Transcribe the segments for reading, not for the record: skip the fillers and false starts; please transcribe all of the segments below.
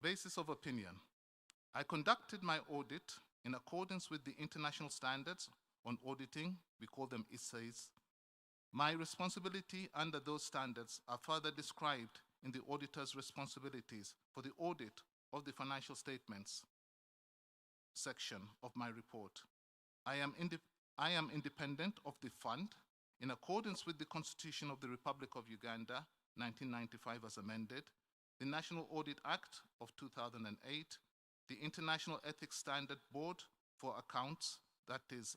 Basis of opinion. I conducted my audit in accordance with the international standards on auditing, we call them ISAs. My responsibility under those standards are further described in the auditor's responsibilities for the audit of the financial statements section of my report. I am independent of the fund in accordance with the Constitution of the Republic of Uganda, 1995 as amended, the National Audit Act of 2008, the International Ethics Standard Board for Accounts, that is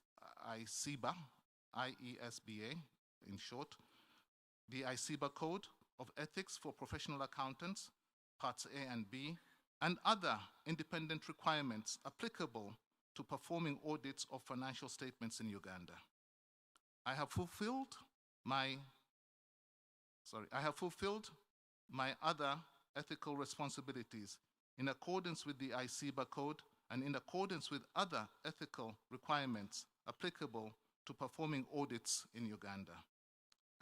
ICEBA, IESBA in short, the ICEBA Code of Ethics for Professional Accountants, Parts A and B, and other independent requirements applicable to performing audits of financial statements in Uganda. I have fulfilled my other ethical responsibilities in accordance with the ICEBA Code and in accordance with other ethical requirements applicable to performing audits in Uganda.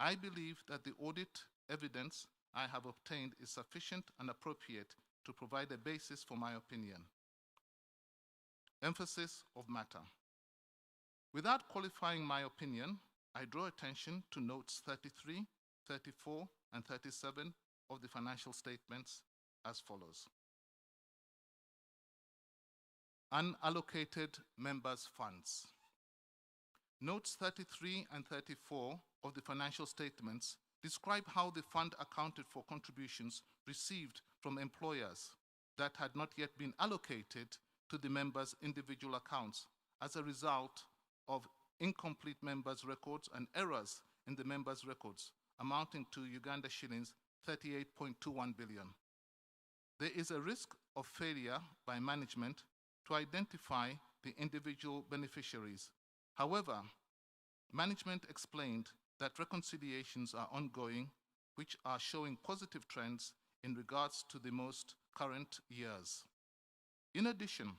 I believe that the audit evidence I have obtained is sufficient and appropriate to provide a basis for my opinion. Emphasis of matter. Without qualifying my opinion, I draw attention to notes 33, 34, and 37 of the financial statements as follows. Unallocated members' funds. Notes 33 and 34 of the financial statements describe how the fund accounted for contributions received from employers that had not yet been allocated to the members' individual accounts as a result of incomplete members' records and errors in the members' records amounting to Uganda shillings 38.21 billion. There is a risk of failure by management to identify the individual beneficiaries. However, management explained that reconciliations are ongoing, which are showing positive trends in regards to the most current years. In addition,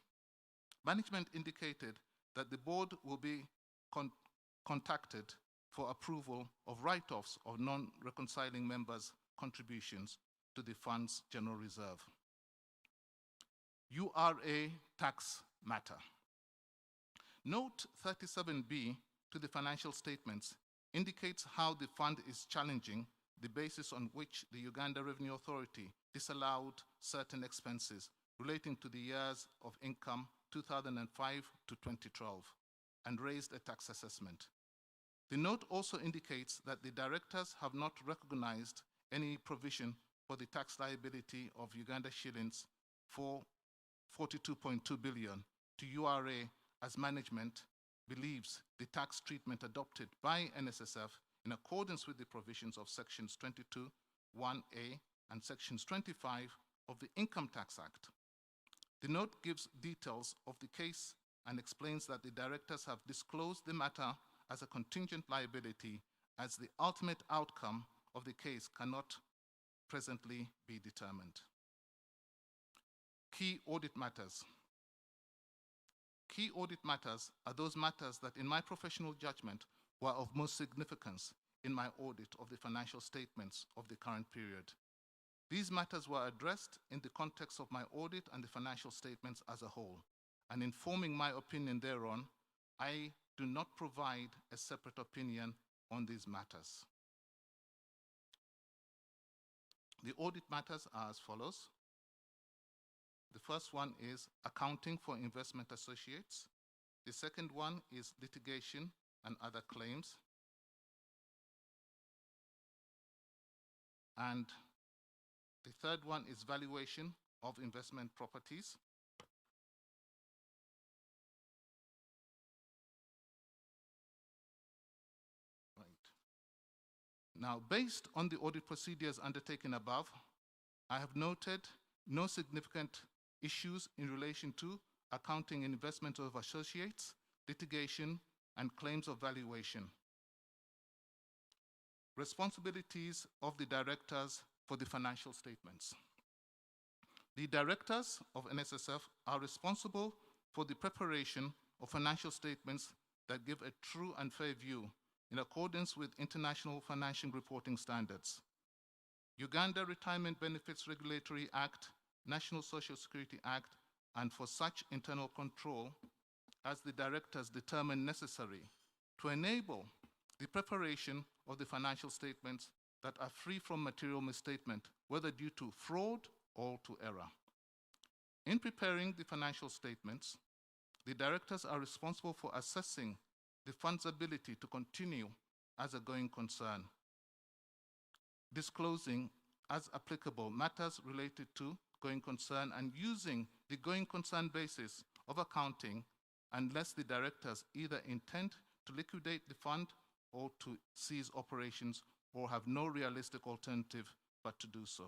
management indicated that the board will be contacted for approval of write-offs of non-reconciling members' contributions to the fund's general reserve. URA tax matter. Note 37B to the financial statements indicates how the fund is challenging the basis on which the Uganda Revenue Authority disallowed certain expenses relating to the years of income 2005 to 2012 and raised a tax assessment. The note also indicates that the directors have not recognized any provision for the tax liability of Uganda shillings for 42.2 billion to URA as management believes the tax treatment adopted by NSSF in accordance with the provisions of sections 22(1)(a) and sections 25 of the Income Tax Act. The note gives details of the case and explains that the directors have disclosed the matter as a contingent liability as the ultimate outcome of the case cannot presently be determined. Key audit matters. Key audit matters are those matters that in my professional judgment were of most significance in my audit of the financial statements of the current period. These matters were addressed in the context of my audit and the financial statements as a whole, and in forming my opinion thereon, I do not provide a separate opinion on these matters. The audit matters are as follows. The first one is accounting for investment associates. The second one is litigation and other claims. And the third one is valuation of investment properties. Right. Now, based on the audit procedures undertaken above, I have noted no significant issues in relation to accounting and investment of associates, litigation, and claims of valuation. Responsibilities of the directors for the financial statements. The directors of NSSF are responsible for the preparation of financial statements that give a true and fair view in accordance with international financial reporting standards. Uganda Retirement Benefits Regulatory Act, National Social Security Act, and for such internal control as the directors determine necessary to enable the preparation of the financial statements that are free from material misstatement, whether due to fraud or to error. In preparing the financial statements, the directors are responsible for assessing the fund's ability to continue as a going concern, disclosing as applicable matters related to going concern, and using the going concern basis of accounting unless the directors either intend to liquidate the fund or to cease operations or have no realistic alternative but to do so.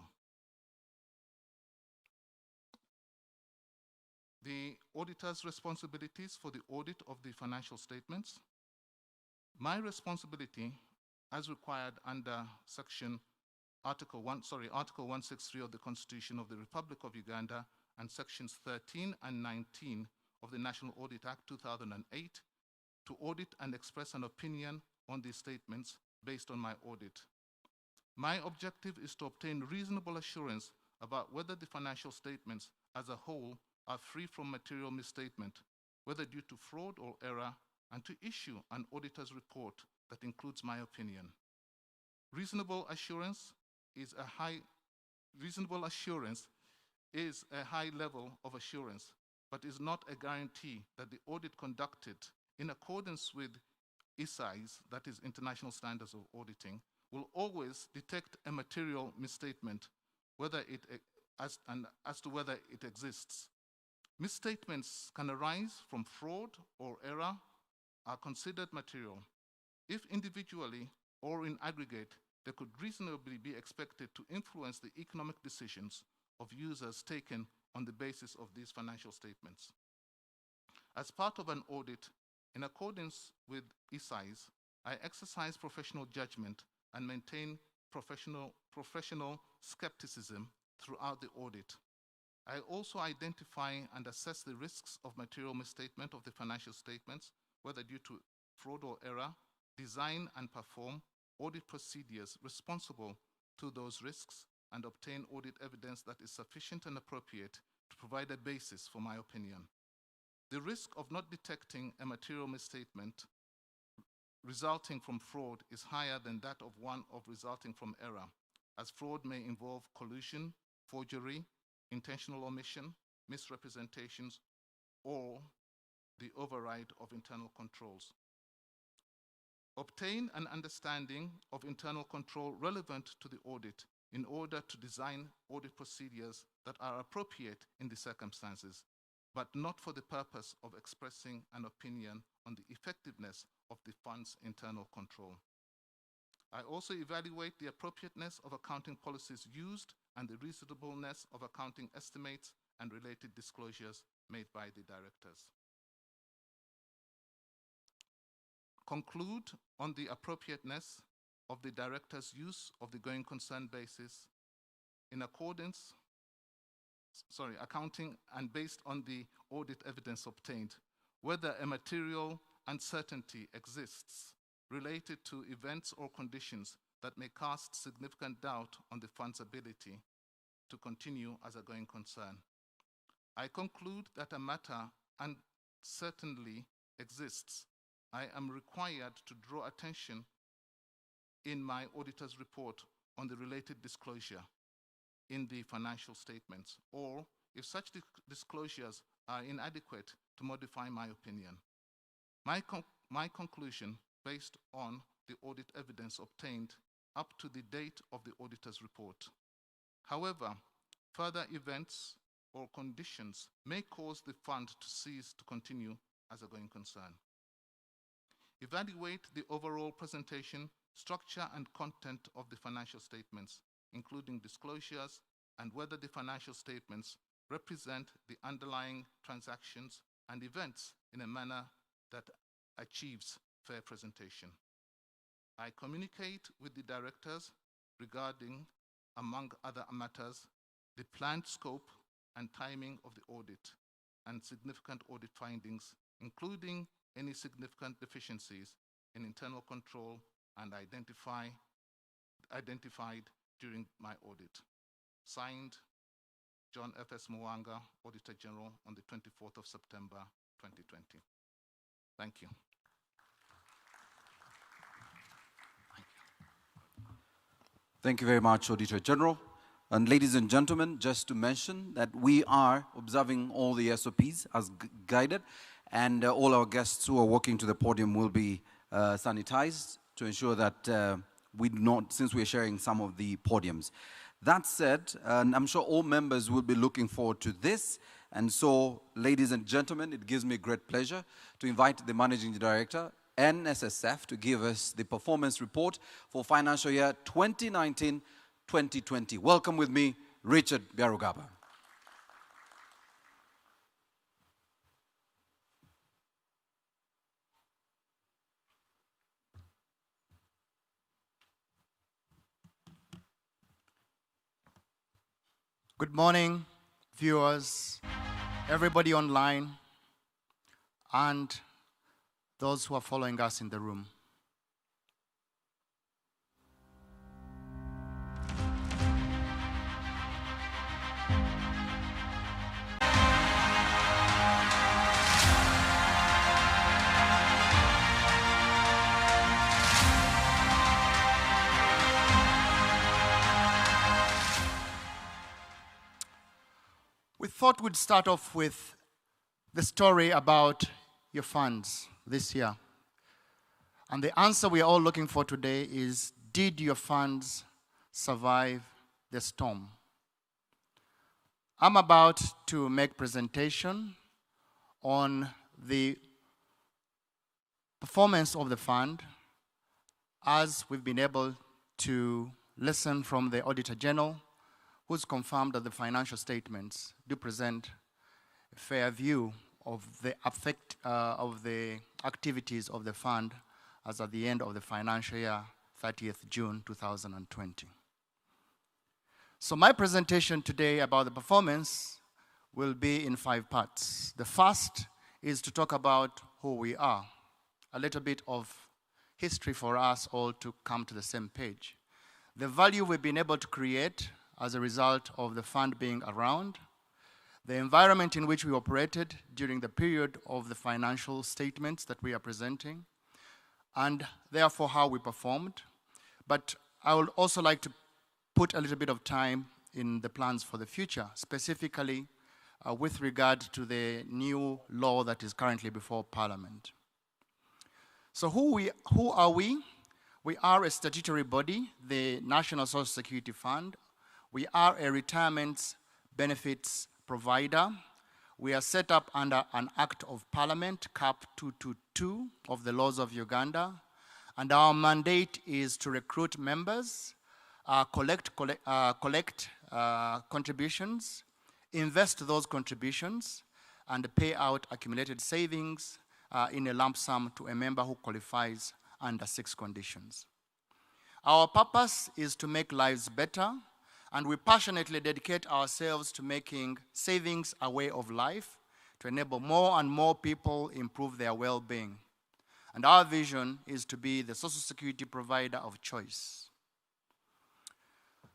The auditor's responsibilities for the audit of the financial statements. My responsibility, as required under Article 163 of the Constitution of the Republic of Uganda and Sections 13 and 19 of the National Audit Act 2008, to audit and express an opinion on these statements based on my audit. My objective is to obtain reasonable assurance about whether the financial statements as a whole are free from material misstatement, whether due to fraud or error, and to issue an auditor's report that includes my opinion. Reasonable assurance is a high level of assurance, but is not a guarantee that the audit conducted in accordance with ISAI's, that is International Standards of Auditing, will always detect a material misstatement, as to whether it exists. Misstatements can arise from fraud or error, are considered material. If individually or in aggregate, they could reasonably be expected to influence the economic decisions of users taken on the basis of these financial statements. As part of an audit, in accordance with ISAI's, I exercise professional judgment and maintain professional skepticism throughout the audit. I also identify and assess the risks of material misstatement of the financial statements, whether due to fraud or error, design and perform audit procedures responsible to those risks, and obtain audit evidence that is sufficient and appropriate to provide a basis for my opinion. The risk of not detecting a material misstatement resulting from fraud is higher than that of one of resulting from error, as fraud may involve collusion, forgery, intentional omission, misrepresentations, or the override of internal controls. Obtain an understanding of internal control relevant to the audit in order to design audit procedures that are appropriate in the circumstances, but not for the purpose of expressing an opinion on the effectiveness of the fund's internal control. I also evaluate the appropriateness of accounting policies used and the reasonableness of accounting estimates and related disclosures made by the directors. Conclude on the appropriateness of the director's use of the going concern basis in accordance, accounting and based on the audit evidence obtained, whether a material uncertainty exists related to events or conditions that may cast significant doubt on the fund's ability to continue as a going concern. I conclude that a matter uncertainly exists. I am required to draw attention in my auditor's report on the related disclosure in the financial statements, or if such disclosures are inadequate, to modify my opinion. My conclusion, based on the audit evidence obtained up to the date of the auditor's report. However, further events or conditions may cause the fund to cease to continue as a going concern. Evaluate the overall presentation, structure, and content of the financial statements, including disclosures, and whether the financial statements represent the underlying transactions and events in a manner that achieves fair presentation. I communicate with the directors regarding, among other matters, the planned scope and timing of the audit and significant audit findings, including any significant deficiencies in internal control and identified during my audit. Signed, John F.S. Mwanga, Auditor General, on the 24th of September, 2020. Thank you. Thank you very much, Auditor General. And ladies and gentlemen, just to mention that we are observing all the SOPs as guided, and all our guests who are walking to the podium will be sanitized to ensure that we do not, since we are sharing some of the podiums. That said, and I'm sure all members will be looking forward to this, and so, ladies and gentlemen, it gives me great pleasure to invite the Managing Director, NSSF, to give us the performance report for financial year 2019-2020. Welcome with me, Richard Biarugaba. Good morning, viewers, everybody online, and those who are following us in the room. We thought we'd start off with the story about your funds this year. And the answer we are all looking for today is, did your funds survive the storm? I'm about to make presentation on the performance of the fund as we've been able to listen from the Auditor General, who's confirmed that the financial statements do present a fair view of the effect of the activities of the fund as at the end of the financial year, 30th June 2020. So my presentation today about the performance will be in 5 parts. The first is to talk about who we are, a little bit of history for us all to come to the same page. The value we've been able to create as a result of the fund being around, the environment in which we operated during the period of the financial statements that we are presenting, and therefore how we performed. But I would also like to put a little bit of time in the plans for the future, specifically with regard to the new law that is currently before Parliament. So who are we? We are a statutory body, the National Social Security Fund. We are a retirement benefits provider. We are set up under an Act of Parliament, Cap 222 of the laws of Uganda. And our mandate is to recruit members, collect contributions, invest those contributions, and pay out accumulated savings in a lump sum to a member who qualifies under 6 conditions. Our purpose is to make lives better, and we passionately dedicate ourselves to making savings a way of life to enable more and more people improve their well-being. And our vision is to be the social security provider of choice.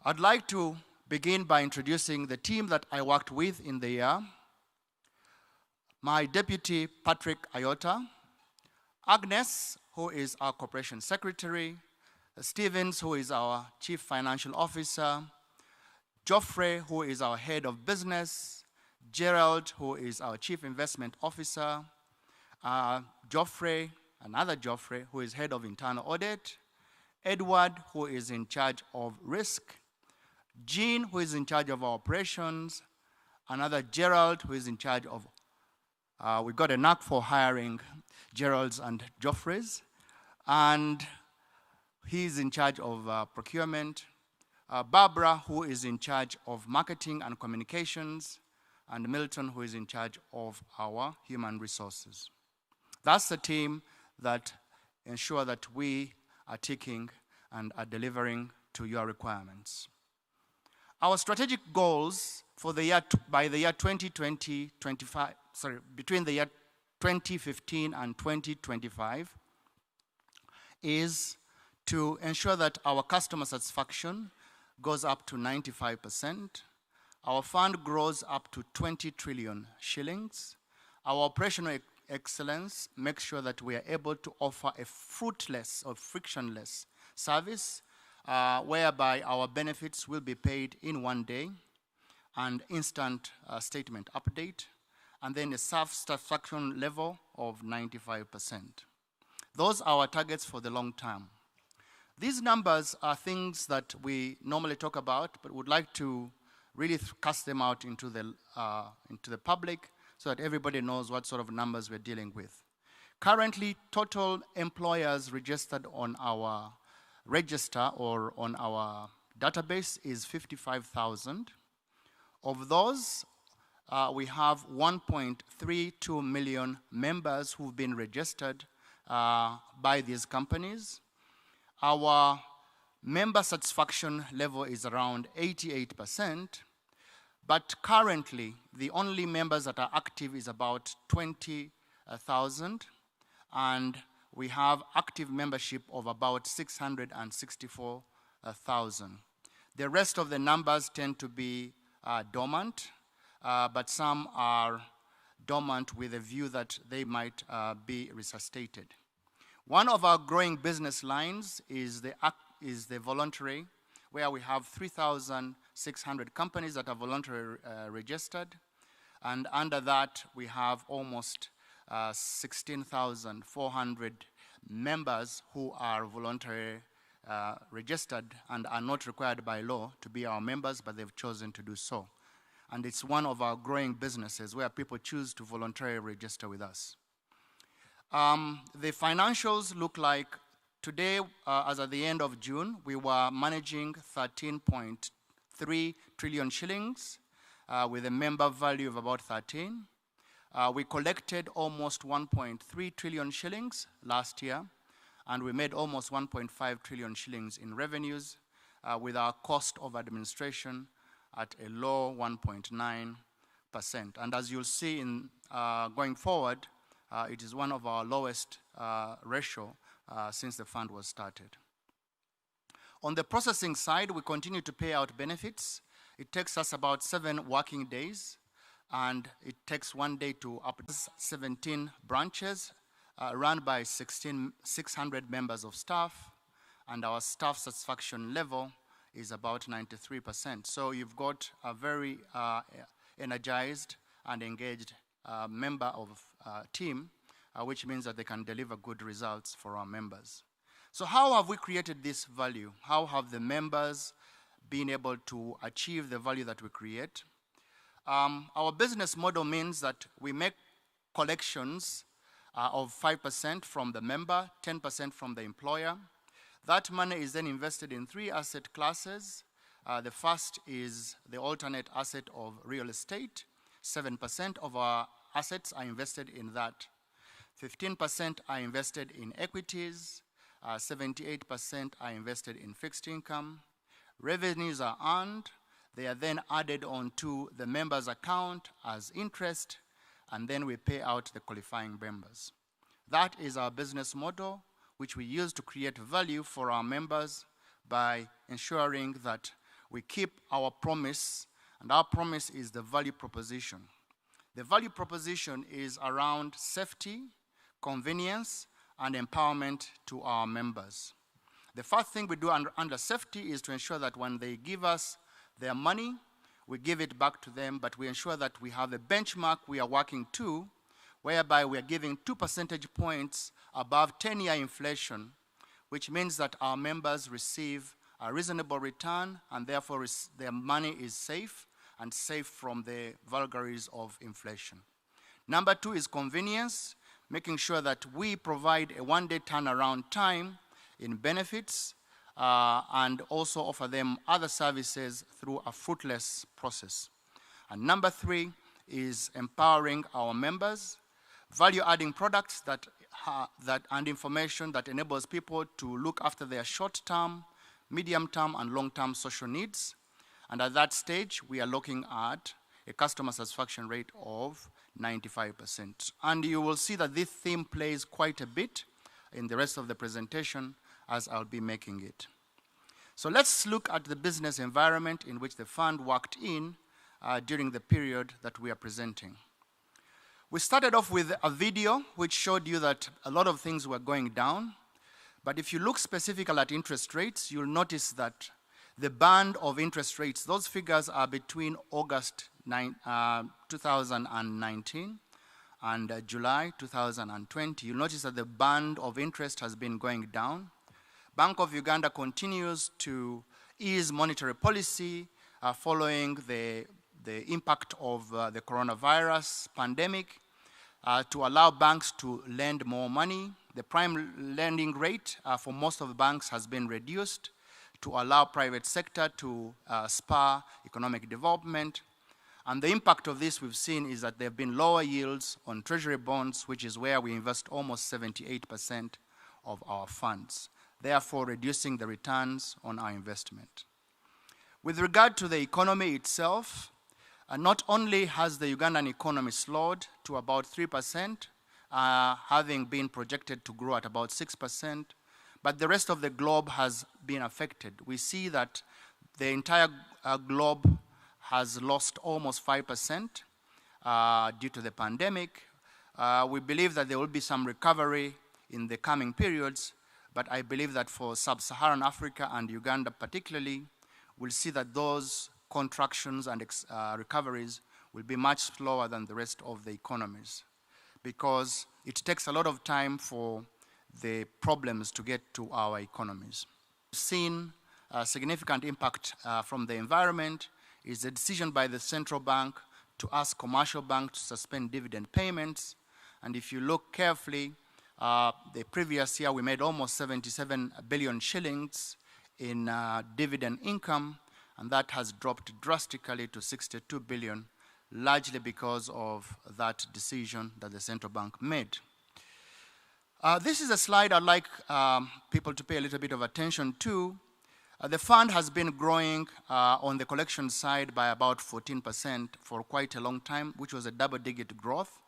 I'd like to begin by introducing the team that I worked with in the year. My deputy, Patrick Ayota, Agnes, who is our corporation secretary, Stevens, who is our chief financial officer, Geoffrey, who is our head of business, Gerald, who is our chief investment officer, Geoffrey, another Geoffrey, who is head of internal audit, Edward, who is in charge of risk, Jean, who is in charge of our operations, another Gerald, who is in charge of, we got a knack for hiring Geralds and Geoffreys, and he's in charge of procurement, Barbara, who is in charge of marketing and communications, and Milton, who is in charge of our human resources. That's the team that ensure that we are ticking and are delivering to your requirements. Our strategic goals for the year by the year 2020-25, between the year 2015 and 2025 is to ensure that our customer satisfaction goes up to 95%. Our fund grows up to 20 trillion shillings. Our operational excellence makes sure that we are able to offer a fruitless or frictionless service whereby our benefits will be paid in 1 day and instant statement update, and then a satisfaction level of 95%. Those are our targets for the long term. These numbers are things that we normally talk about, but would like to really cast them out into the public so that everybody knows what sort of numbers we're dealing with. Currently, total employers registered on our register or on our database is 55,000. Of those, we have 1.32 million members who've been registered by these companies. Our member satisfaction level is around 88%, but currently the only members that are active is about 20,000, and we have active membership of about 664,000. The rest of the numbers tend to be dormant, but some are dormant with a view that they might be resuscitated. One of our growing business lines is the voluntary, where we have 3,600 companies that are voluntarily registered, and under that we have almost 16,400 members who are voluntarily registered and are not required by law to be our members, but they've chosen to do so. And it's one of our growing businesses where people choose to voluntarily register with us. The financials look like today, as at the end of June, we were managing 13.3 trillion shillings with a member value of about 13. We collected almost 1.3 trillion shillings last year, and we made almost 1.5 trillion shillings in revenues with our cost of administration at a low 1.9%. And as you'll see in going forward, it is one of our lowest ratio since the fund was started. On the processing side, we continue to pay out benefits. It takes us about 7 working days, and it takes 1 day to up 17 branches run by 600 members of staff, and our staff satisfaction level is about 93%. So you've got a very energized and engaged member of team, which means that they can deliver good results for our members. So how have we created this value? How have the members been able to achieve the value that we create? Our business model means that we make collections of 5% from the member, 10% from the employer. That money is then invested in 3 asset classes. The first is the alternate asset of real estate. 7% of our assets are invested in that. 15% are invested in equities. 78% are invested in fixed income. Revenues are earned. They are then added onto the member's account as interest, and then we pay out the qualifying members. That is our business model, which we use to create value for our members by ensuring that we keep our promise, and our promise is the value proposition. The value proposition is around safety, convenience, and empowerment to our members. The first thing we do under safety is to ensure that when they give us their money, we give it back to them, but we ensure that we have a benchmark we are working to, whereby we are giving 2 percentage points above 10-year inflation, which means that our members receive a reasonable return, and therefore their money is safe and safe from the vagaries of inflation. Number 2 is convenience, making sure that we provide a 1-day turnaround time in benefits and also offer them other services through a fruitless process. And number 3 is empowering our members, value-adding products and information that enables people to look after their short-term, medium-term, and long-term social needs. And at that stage, we are looking at a customer satisfaction rate of 95%. And you will see that this theme plays quite a bit in the rest of the presentation as I'll be making it. So let's look at the business environment in which the fund worked in during the period that we are presenting. We started off with a video which showed you that a lot of things were going down, but if you look specifically at interest rates, you'll notice that the band of interest rates, those figures are between August 2019 and July 2020. You'll notice that the band of interest has been going down. Bank of Uganda continues to ease monetary policy following the impact of the coronavirus pandemic to allow banks to lend more money. The prime lending rate for most of the banks has been reduced to allow private sector to spur economic development. And the impact of this we've seen is that there have been lower yields on treasury bonds, which is where we invest almost 78% of our funds, therefore reducing the returns on our investment. With regard to the economy itself, not only has the Ugandan economy slowed to about 3%, having been projected to grow at about 6%, but the rest of the globe has been affected. We see that the entire globe has lost almost 5% due to the pandemic. We believe that there will be some recovery in the coming periods, but I believe that for sub-Saharan Africa and Uganda particularly, we'll see that those contractions and recoveries will be much slower than the rest of the economies, because it takes a lot of time for the problems to get to our economies. We've seen a significant impact from the environment is the decision by the central bank to ask commercial banks to suspend dividend payments. And if you look carefully, the previous year we made almost 77 billion shillings in dividend income, and that has dropped drastically to 62 billion, largely because of that decision that the central bank made. This is a slide I'd like people to pay a little bit of attention to. The fund has been growing on the collection side by about 14% for quite a long time, which was a double-digit growth.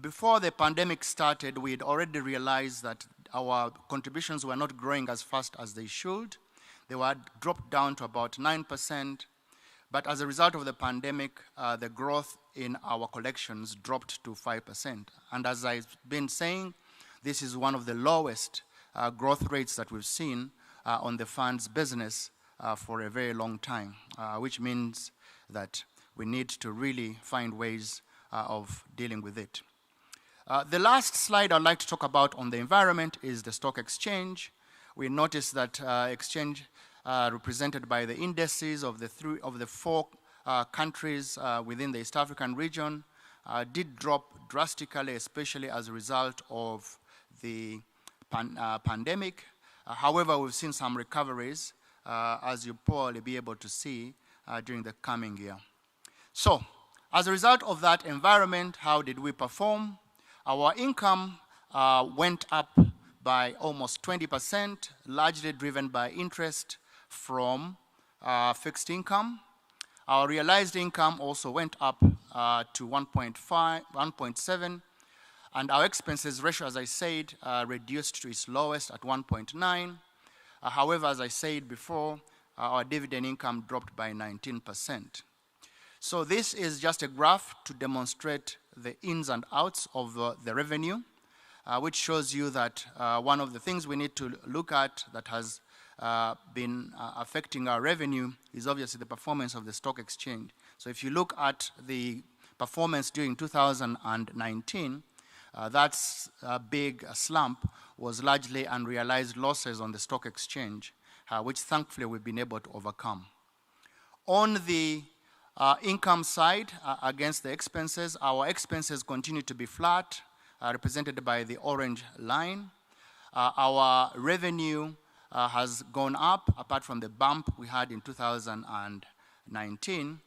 Before the pandemic started, we had already realized that our contributions were not growing as fast as they should. They were dropped down to about 9%, but as a result of the pandemic, the growth in our collections dropped to 5%. And as I've been saying, this is one of the lowest growth rates that we've seen on the fund's business for a very long time, which means that we need to really find ways of dealing with it. The last slide I'd like to talk about on the environment is the stock exchange. We noticed that exchange represented by the indices of the four countries within the East African region did drop drastically, especially as a result of the pandemic. However, we've seen some recoveries, as you'll probably be able to see during the coming year. So, as a result of that environment, how did we perform? Our income went up by almost 20%, largely driven by interest from fixed income. Our realized income also went up to 1.7, and our expenses ratio, as I said, reduced to its lowest at 1.9. However, as I said before, our dividend income dropped by 19%. So this is just a graph to demonstrate the ins and outs of the revenue, which shows you that one of the things we need to look at that has been affecting our revenue is obviously the performance of the stock exchange. So if you look at the performance during 2019, that's a big slump was largely unrealized losses on the stock exchange, which thankfully we've been able to overcome. On the income side, against the expenses, our expenses continue to be flat, represented by the orange line. Our revenue has gone up, apart from the bump we had in 2019.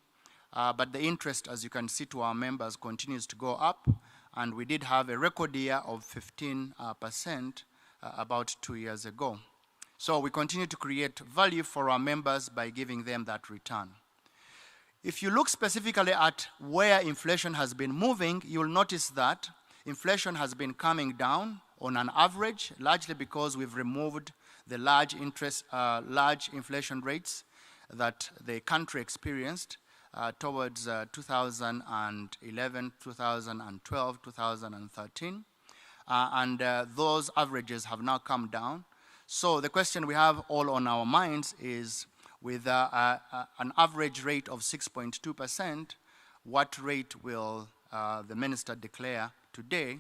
But the interest, as you can see, to our members continues to go up, and we did have a record year of 15% about 2 years ago. So we continue to create value for our members by giving them that return. If you look specifically at where inflation has been moving, you'll notice that inflation has been coming down on an average, largely because we've removed the large inflation rates that the country experienced towards 2011, 2012, 2013. Those averages have now come down. So the question we have all on our minds is, with an average rate of 6.2%, what rate will the minister declare today,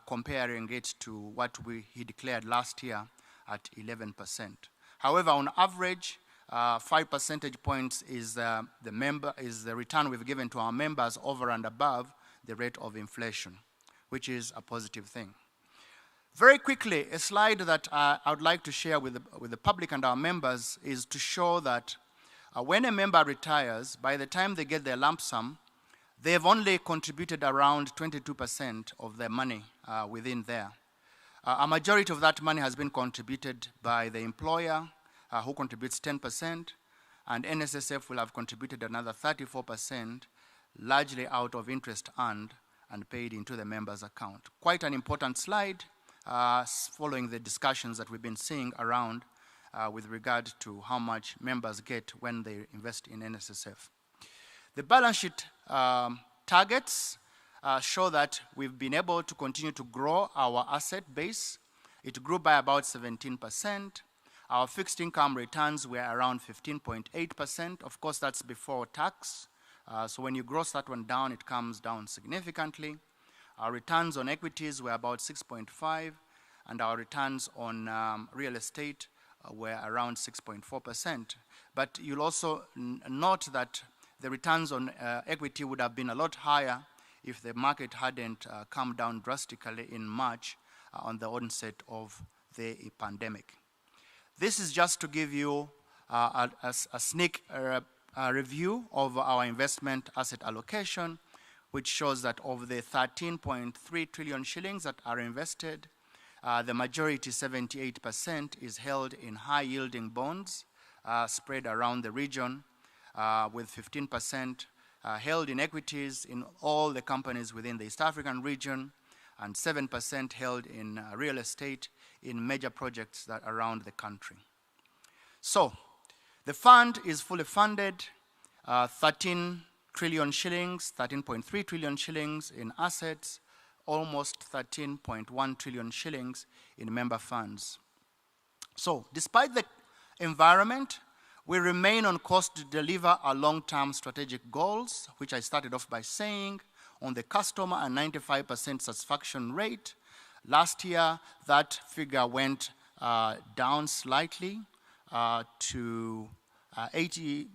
comparing it to what he declared last year at 11%. However, on average, 5 percentage points is the return we've given to our members over and above the rate of inflation, which is a positive thing. Very quickly, a slide that I would like to share with the public and our members is to show that when a member retires, by the time they get their lump sum, they've only contributed around 22% of their money within there. A majority of that money has been contributed by the employer, who contributes 10%, and NSSF will have contributed another 34%, largely out of interest earned and paid into the member's account. Quite an important slide, following the discussions that we've been seeing around with regard to how much members get when they invest in NSSF. The balance sheet targets show that we've been able to continue to grow our asset base. It grew by about 17%. Our fixed income returns were around 15.8%. Of course, that's before tax. So when you gross that one down, it comes down significantly. Our returns on equities were about 6.5%, and our returns on real estate were around 6.4%. But you'll also note that the returns on equity would have been a lot higher if the market hadn't come down drastically in March on the onset of the pandemic. This is just to give you a sneak review of our investment asset allocation, which shows that of the 13.3 trillion shillings that are invested, the majority, 78%, is held in high-yielding bonds spread around the region, with 15% held in equities in all the companies within the East African region, and 7% held in real estate in major projects that are around the country. So, the fund is fully funded, 13 trillion shillings, 13.3 trillion shillings in assets, almost 13.1 trillion shillings in member funds. So, despite the environment, we remain on course to deliver our long-term strategic goals, which I started off by saying, on the customer and 95% satisfaction rate. Last year, that figure went down slightly to 88%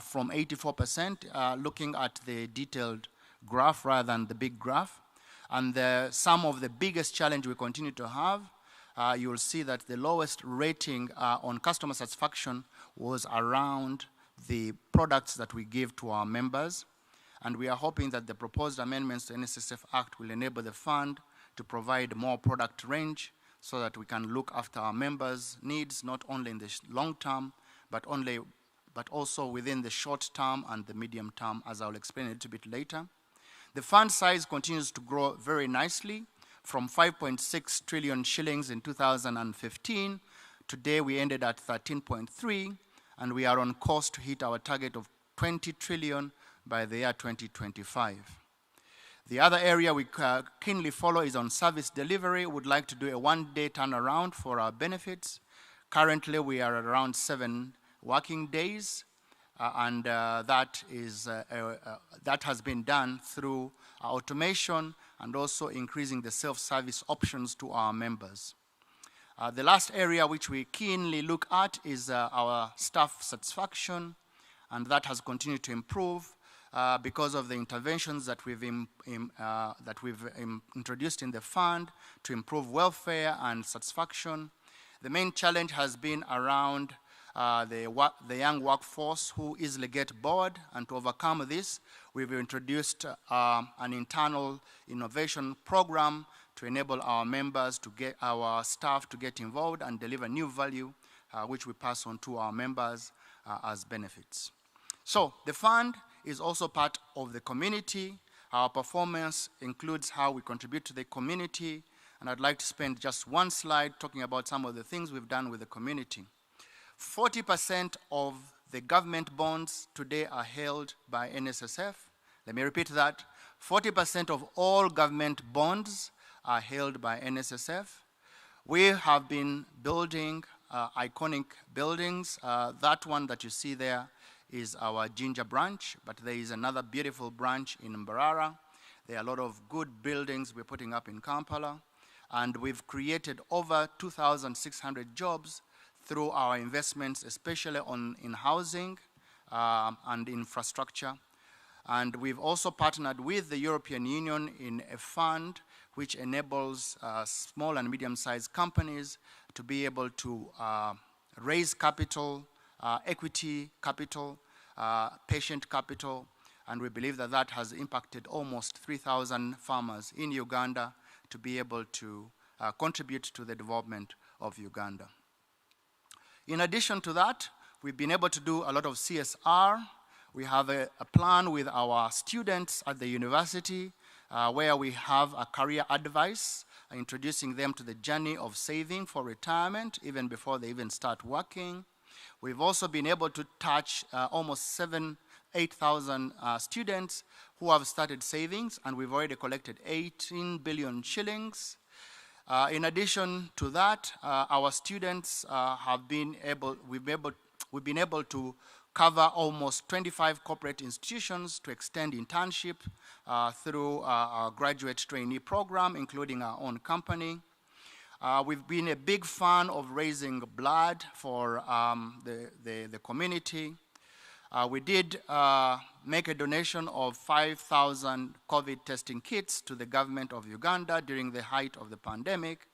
from 84%, looking at the detailed graph rather than the big graph. And some of the biggest challenge we continue to have, you will see that the lowest rating on customer satisfaction was around the products that we give to our members. And we are hoping that the proposed amendments to the NSSF Act will enable the fund to provide more product range so that we can look after our members' needs, not only in the long term, but also within the short term and the medium term, as I'll explain a little bit later. The fund size continues to grow very nicely from 5.6 trillion shillings in 2015. Today we ended at 13.3, and we are on course to hit our target of 20 trillion by the year 2025. The other area we keenly follow is on service delivery. We would like to do a one-day turnaround for our benefits. Currently, we are around 7 working days, and that has been done through automation and also increasing the self-service options to our members. The last area which we keenly look at is our staff satisfaction, and that has continued to improve because of the interventions that we've introduced in the fund to improve welfare and satisfaction. The main challenge has been around the young workforce who easily get bored, and to overcome this, we've introduced an internal innovation program to enable our members to get our staff to get involved and deliver new value, which we pass on to our members as benefits. So the fund is also part of the community. Our performance includes how we contribute to the community, and I'd like to spend just one slide talking about some of the things we've done with the community. 40% of the government bonds today are held by NSSF. Let me repeat that. 40% of all government bonds are held by NSSF. We have been building iconic buildings. That one that you see there is our Jinja branch, but there is another beautiful branch in Mbarara. There are a lot of good buildings we're putting up in Kampala, and we've created over 2,600 jobs through our investments, especially in housing and infrastructure. And we've also partnered with the European Union in a fund which enables small and medium-sized companies to be able to raise capital, equity capital, patient capital, and we believe that that has impacted almost 3,000 farmers in Uganda to be able to contribute to the development of Uganda. In addition to that, we've been able to do a lot of CSR. We have a plan with our students at the university where we have a career advice, introducing them to the journey of saving for retirement even before they even start working. We've also been able to touch almost 8,000 students who have started savings, and we've already collected 18 billion shillings. In addition to that, our students we've been able to cover almost 25 corporate institutions to extend internship through our graduate trainee program, including our own company. We've been a big fan of raising blood for the community. We did make a donation of 5,000 COVID testing kits to the government of Uganda during the height of the pandemic.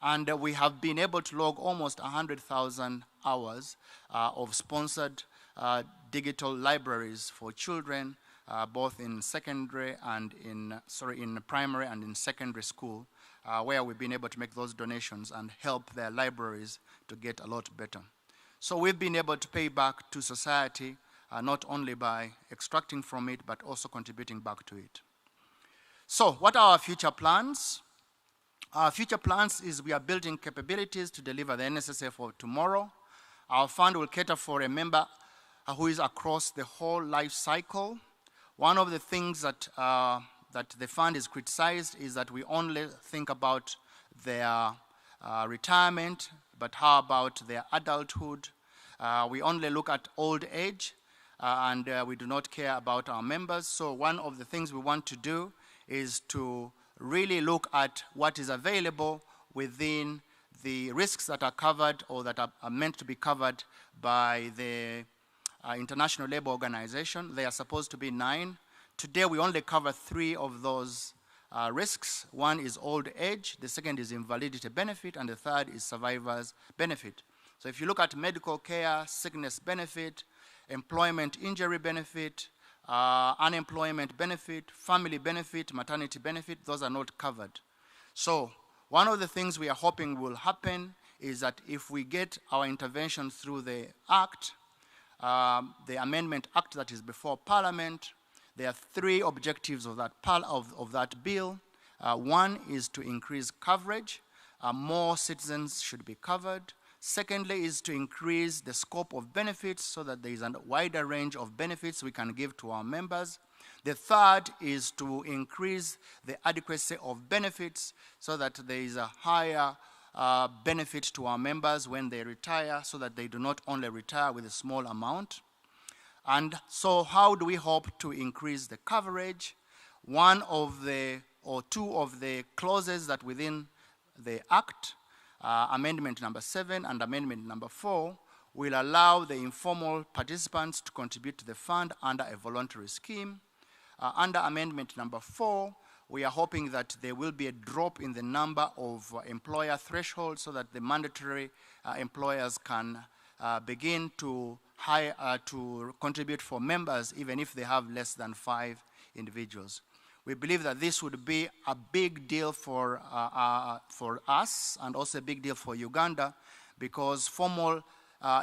And we have been able to log almost 100,000 hours of sponsored digital libraries for children, both in secondary and in primary and in secondary school, where we've been able to make those donations and help their libraries to get a lot better. So we've been able to pay back to society, not only by extracting from it, but also contributing back to it. So what are our future plans? Our future plans is we are building capabilities to deliver the NSSF of tomorrow. Our fund will cater for a member who is across the whole life cycle. One of the things that the fund is criticized is that we only think about their retirement, but how about their adulthood? We only look at old age, and we do not care about our members. So one of the things we want to do is to really look at what is available within the risks that are covered or that are meant to be covered by the International Labour Organization. They are supposed to be 9. Today we only cover 3 of those risks. One is old age, the second is invalidity benefit, and the third is survivor's benefit. So if you look at medical care, sickness benefit, employment injury benefit, unemployment benefit, family benefit, maternity benefit, those are not covered. So one of the things we are hoping will happen is that if we get our intervention through the Act, the Amendment Act that is before Parliament, there are 3 objectives of that bill. One is to increase coverage. More citizens should be covered. Secondly is to increase the scope of benefits so that there is a wider range of benefits we can give to our members. The third is to increase the adequacy of benefits so that there is a higher benefit to our members when they retire, so that they do not only retire with a small amount. And so how do we hope to increase the coverage? One of the, or 2 of the clauses that within the Act, Amendment number 7 and Amendment number 4, will allow the informal participants to contribute to the fund under a voluntary scheme. Under Amendment number 4, we are hoping that there will be a drop in the number of employer thresholds so that the mandatory employers can begin to contribute for members even if they have less than 5 individuals. We believe that this would be a big deal for us and also a big deal for Uganda, because formal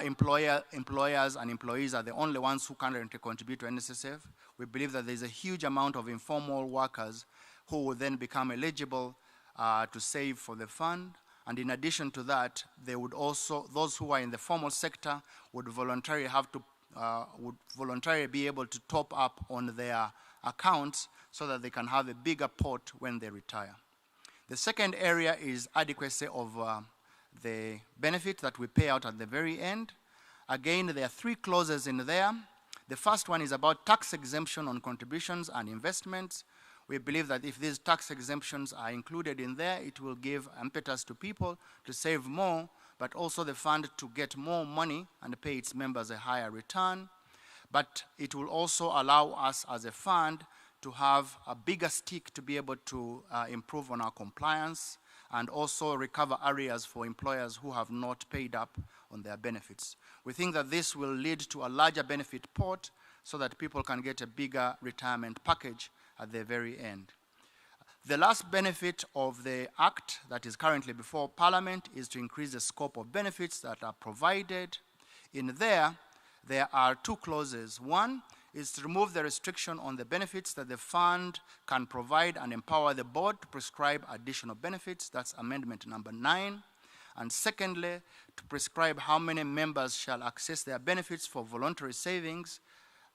employers and employees are the only ones who currently contribute to NSSF. We believe that there's a huge amount of informal workers who will then become eligible to save for the fund. And in addition to that, they would also, those who are in the formal sector would voluntarily be able to top up on their accounts so that they can have a bigger pot when they retire. The second area is adequacy of the benefit that we pay out at the very end. Again, there are 3 clauses in there. The first one is about tax exemption on contributions and investments. We believe that if these tax exemptions are included in there, it will give impetus to people to save more, but also the fund to get more money and pay its members a higher return. But it will also allow us as a fund to have a bigger stick to be able to improve on our compliance and also recover areas for employers who have not paid up on their benefits. We think that this will lead to a larger benefit pot so that people can get a bigger retirement package at the very end. The last benefit of the Act that is currently before Parliament is to increase the scope of benefits that are provided. In there are 2 clauses. One is to remove the restriction on the benefits that the fund can provide and empower the board to prescribe additional benefits. That's amendment number 9. And secondly, to prescribe how many members shall access their benefits for voluntary savings,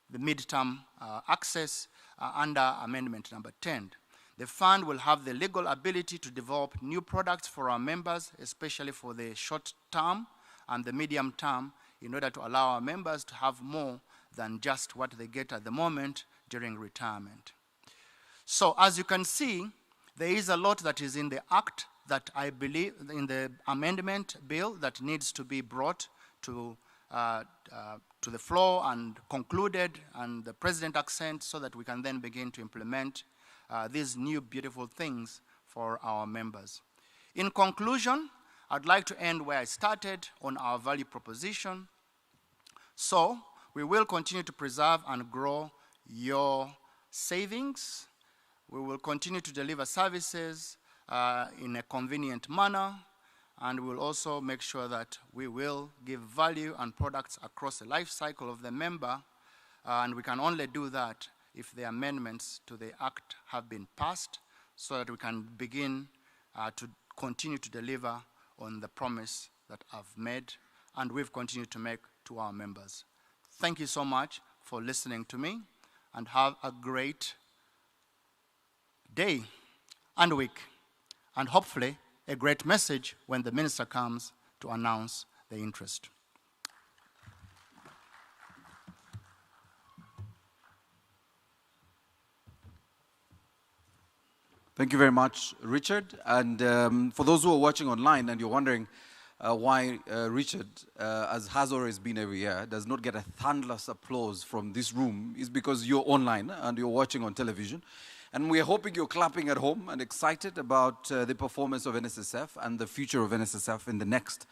the midterm access, under amendment number 10. The fund will have the legal ability to develop new products for our members, especially for the short term and the medium term, in order to allow our members to have more than just what they get at the moment during retirement. So as you can see, there is a lot that is in the Act that I believe in the amendment bill that needs to be brought to the floor and concluded, and the President accent, so that we can then begin to implement these new beautiful things for our members. In conclusion, I'd like to end where I started on our value proposition. So we will continue to preserve and grow your savings. We will continue to deliver services in a convenient manner, and we'll also make sure that we will give value and products across the life cycle of the member, and we can only do that if the amendments to the Act have been passed, so that we can begin to continue to deliver on the promise that I've made and we've continued to make to our members. Thank you so much for listening to me, and have a great day and week, and hopefully a great message when the minister comes to announce the interest. Thank you very much, Richard. And for those who are watching online and you're wondering why Richard, as has always been every year, does not get a thunderous applause from this room, is because you're online and you're watching on television. And we're hoping you're clapping at home and excited about the performance of NSSF and the future of NSSF in the next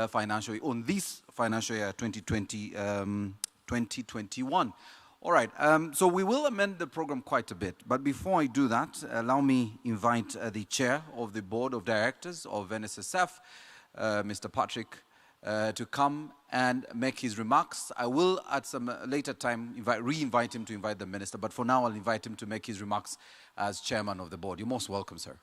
financial year, on this financial year, 2020-2021. All right, so we will amend the program quite a bit. But before I do that, allow me invite the chair of the board of directors of NSSF, Mr. Patrick, to come and make his remarks. I will, at some later time, re-invite him to invite the minister. But for now, I'll invite him to make his remarks as chairman of the board. You're most welcome, sir.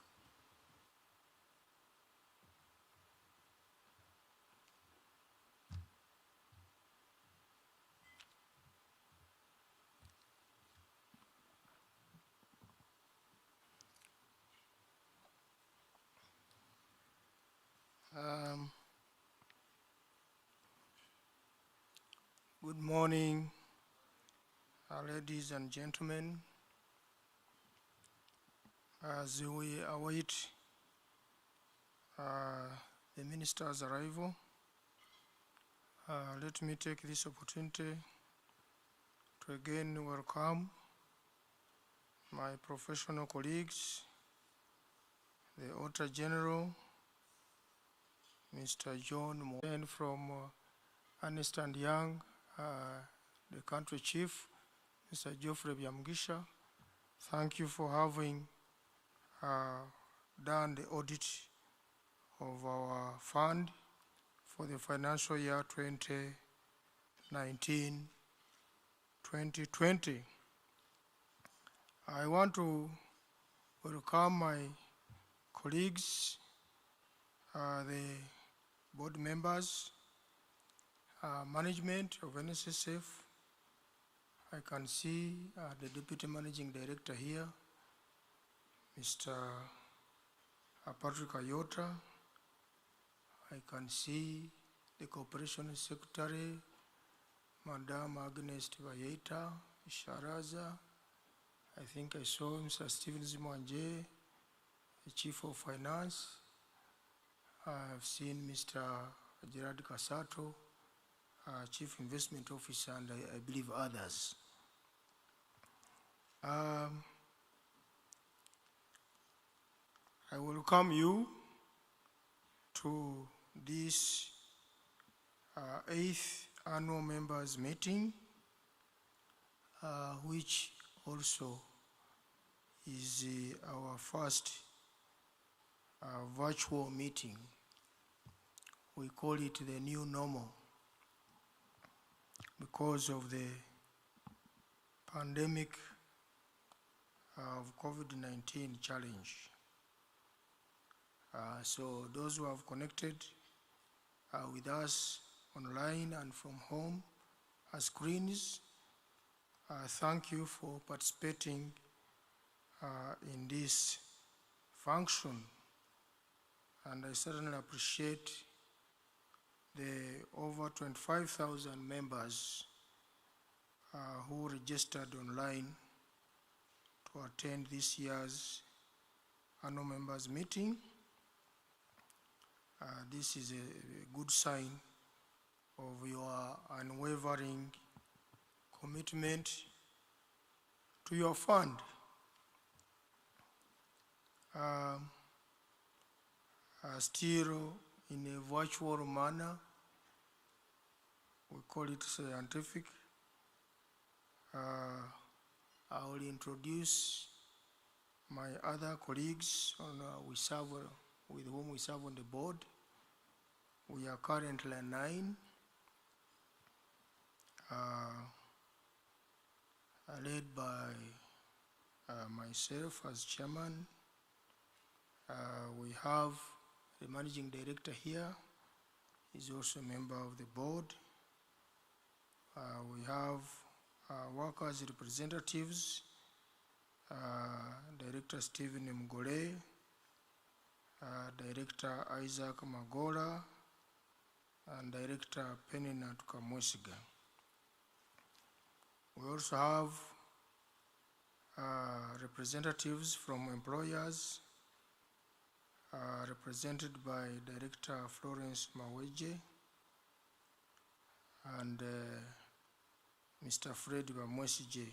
Good morning, ladies and gentlemen. As we await the minister's arrival, let me take this opportunity to again welcome my professional colleagues, the Auditor General, Mr. John Moen from Ernst & Young, the country chief, Mr. Geoffrey Byamgisha. Thank you for having done the audit of our fund for the financial year 2019-2020. I want to welcome my colleagues, the board members, management of NSSF. I can see the Deputy Managing Director here, Mr. Patrick Ayota. I can see the Corporation Secretary, Madam Agnes Tibayeta, Sharaza. I think I saw Mr. Stephen Zimwanje, the Chief of Finance. I've seen Mr. Gerard Kasato, Chief Investment Officer, and I believe others. I welcome you to this 8th annual members meeting, which also is our first virtual meeting. We call it the new normal because of the pandemic of COVID-19 challenge. So those who have connected with us online and from home screens, thank you for participating in this function. And I certainly appreciate the over 25,000 members who registered online to attend this year's annual members meeting. This is a good sign of your unwavering commitment to your fund. Still in a virtual manner, we call it scientific. I will introduce my other colleagues with whom we serve on the board. We are currently 9, led by myself as chairman. We have the managing director here. He's also a member of the board. We have workers representatives, Director Stephen Mgole, Director Isaac Magola, and Director Penina Tukamwesiga. We also have representatives from employers, represented by Director Florence Maweje and Mr. Fred Bamwesije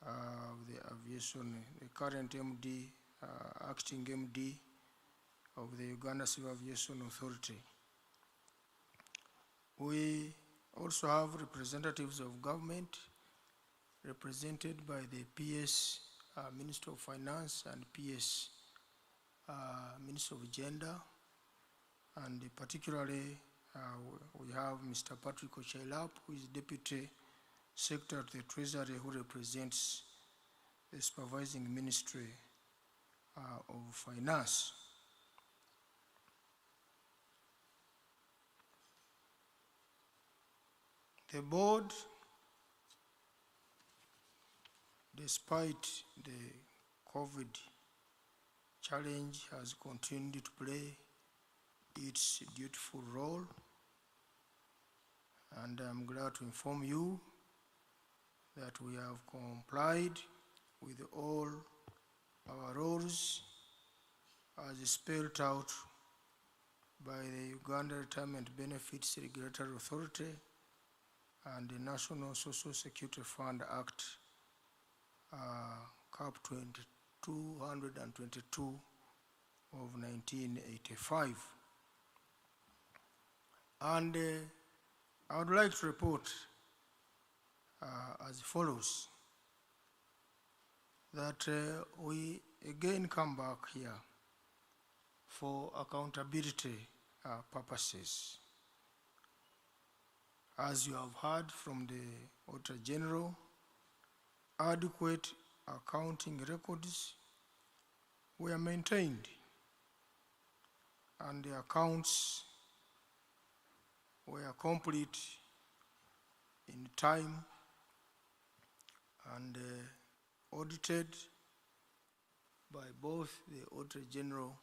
of the aviation, the current MD, acting MD of the Uganda Civil Aviation Authority. We also have representatives of government represented by the PS Minister of Finance and PS Minister of Gender, and particularly we have Mr. Patrick Ochailap, who is Deputy Secretary of the Treasury, who represents the Supervising Ministry of Finance. The board, despite the COVID challenge, has continued to play its dutiful role, and I'm glad to inform you that we have complied with all our roles as spelled out by the Uganda Retirement Benefits Regulatory Authority and the National Social Security Fund Act, Cap 222 of 1985. And I would like to report as follows, that we again come back here for accountability purposes. As you have heard from the Auditor General, adequate accounting records were maintained and the accounts were complete in time and audited by both the Auditor General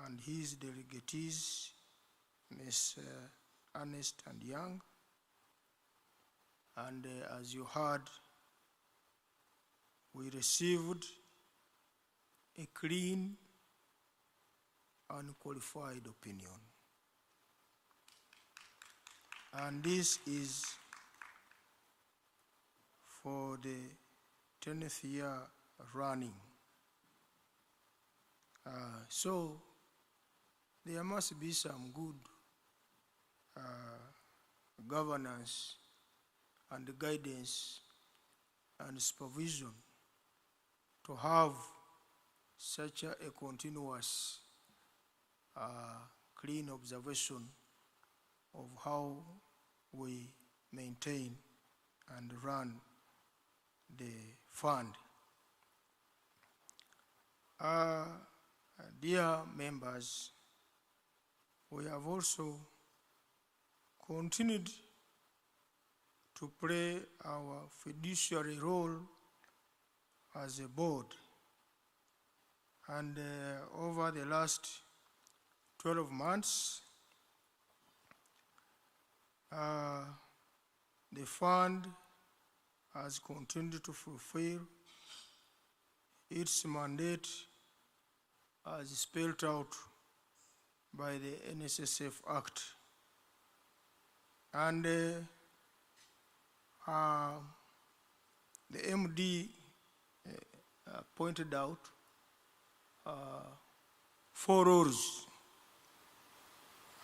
and his delegatees, Ms. Ernest and Young. And as you heard, we received a clean and qualified opinion. And this is for the 10th year running. So there must be some good governance and guidance and supervision to have such a continuous clean observation of how we maintain and run the fund. Dear members, we have also continued to play our fiduciary role as a board. And over the last 12 months, the fund has continued to fulfill its mandate as spelled out by the NSSF Act. And the MD pointed out 4 roles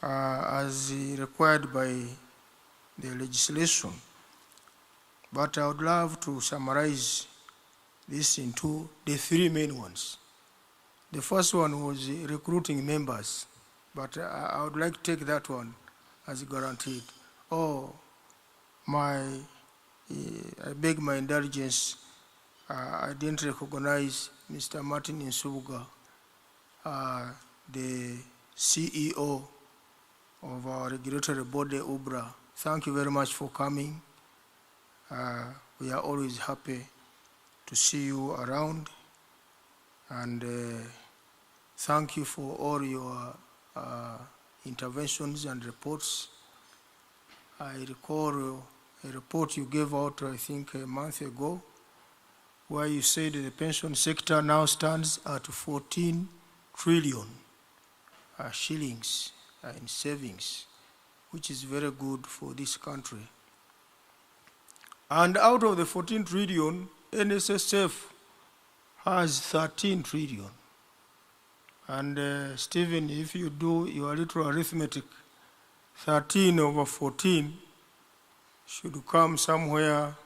as required by the legislation. But I would love to summarize this into the 3 main ones. The first one was recruiting members, but I would like to take that one as guaranteed. I beg my indulgence, I didn't recognize Mr. Martin Insubuga, the CEO of our regulatory body, UBRA. Thank you very much for coming. We are always happy to see you around, and thank you for all your interventions and reports. I recall a report you gave out, I think, a month ago, where you said the pension sector now stands at 14 trillion shillings in savings, which is very good for this country. And out of the 14 trillion, NSSF has 13 trillion. And Stephen, if you do your little arithmetic, 13 over 14 should come somewhere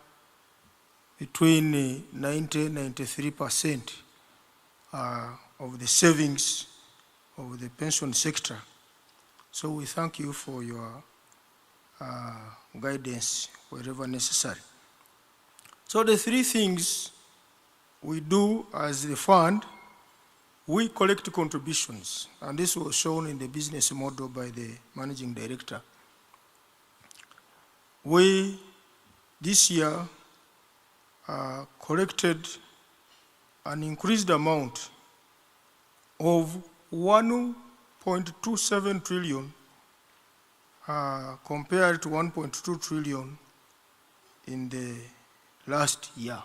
between 90 and 93% of the savings of the pension sector. So we thank you for your guidance wherever necessary. So the 3 things we do as the fund: we collect contributions, and this was shown in the business model by the managing director. We, this year, collected an increased amount of 1.27 trillion compared to 1.2 trillion in the last year.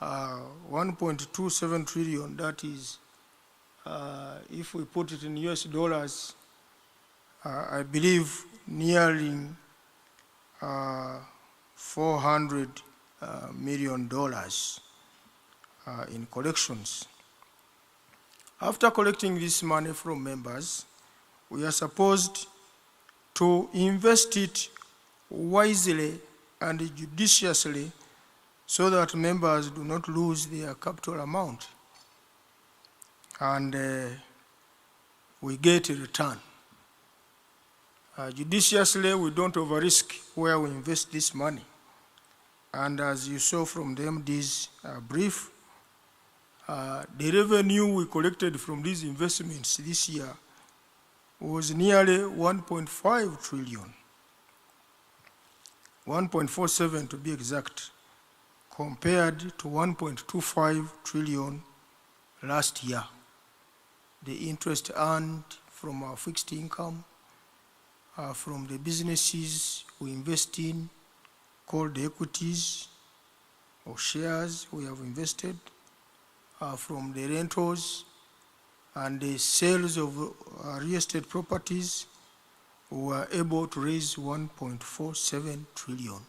1.27 trillion, that is, if we put it in US dollars, I believe nearing $400 million in collections. After collecting this money from members, we are supposed to invest it wisely and judiciously so that members do not lose their capital amount, and we get a return. Judiciously, we don't over-risk where we invest this money. And as you saw from the MD's brief, The revenue we collected from these investments this year was nearly 1.5 trillion, 1.47 to be exact, compared to 1.25 trillion last year. The interest earned from our fixed income, from the businesses we invest in, called equities or shares we have invested, from the rentals and the sales of real estate properties, we were able to raise 1.47 trillion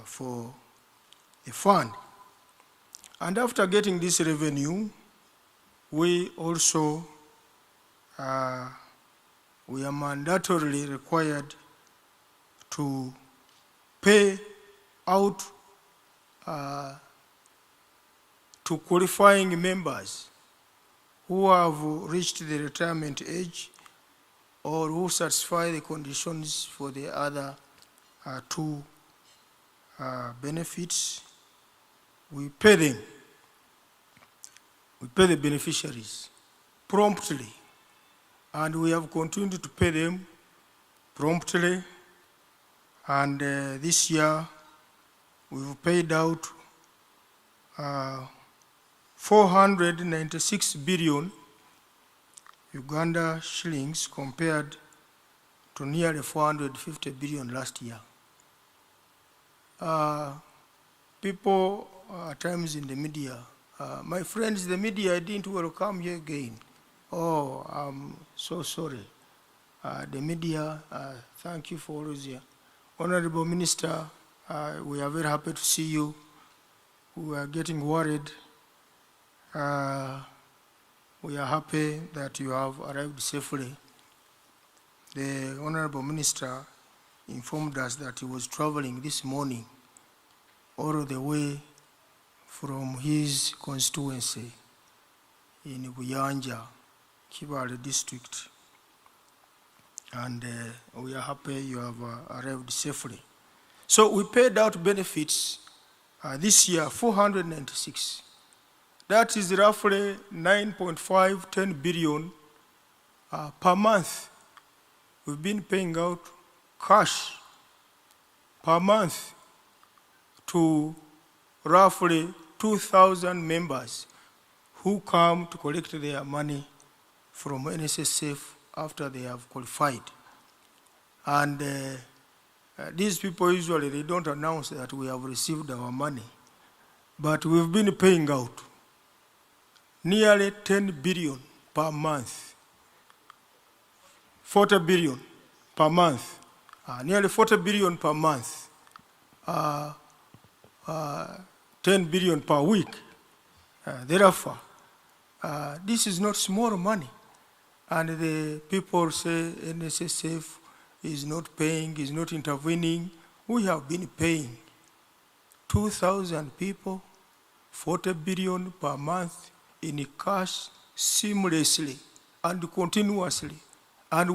for the fund. And after getting this revenue, we also we are mandatorily required to pay out to qualifying members who have reached the retirement age or who satisfy the conditions for the other two benefits. We pay them. We pay the beneficiaries promptly, and we have continued to pay them promptly. And this year, we've paid out 496 billion Uganda shillings compared to nearly 450 billion last year. People at times in the media, my friends, the media didn't welcome you again. Oh, I'm so sorry. The media, thank you for always here. Honorable Minister, we are very happy to see you. We are getting worried. We are happy that you have arrived safely. The Honorable Minister informed us that he was traveling this morning all the way from his constituency in Buyanja, Kibale district. And we are happy you have arrived safely. So we paid out benefits this year, 496. That is roughly 10 billion per month. We've been paying out cash per month to roughly 2,000 members who come to collect their money from NSSF after they have qualified. And these people usually, they don't announce that we have received our money, but we've been paying out nearly 10 billion per month, 40 billion per month, nearly 40 billion per month, 10 billion per week. Therefore, this is not small money. And the people say NSSF is not paying, is not intervening. We have been paying 2,000 people, 40 billion per month in cash seamlessly and continuously. And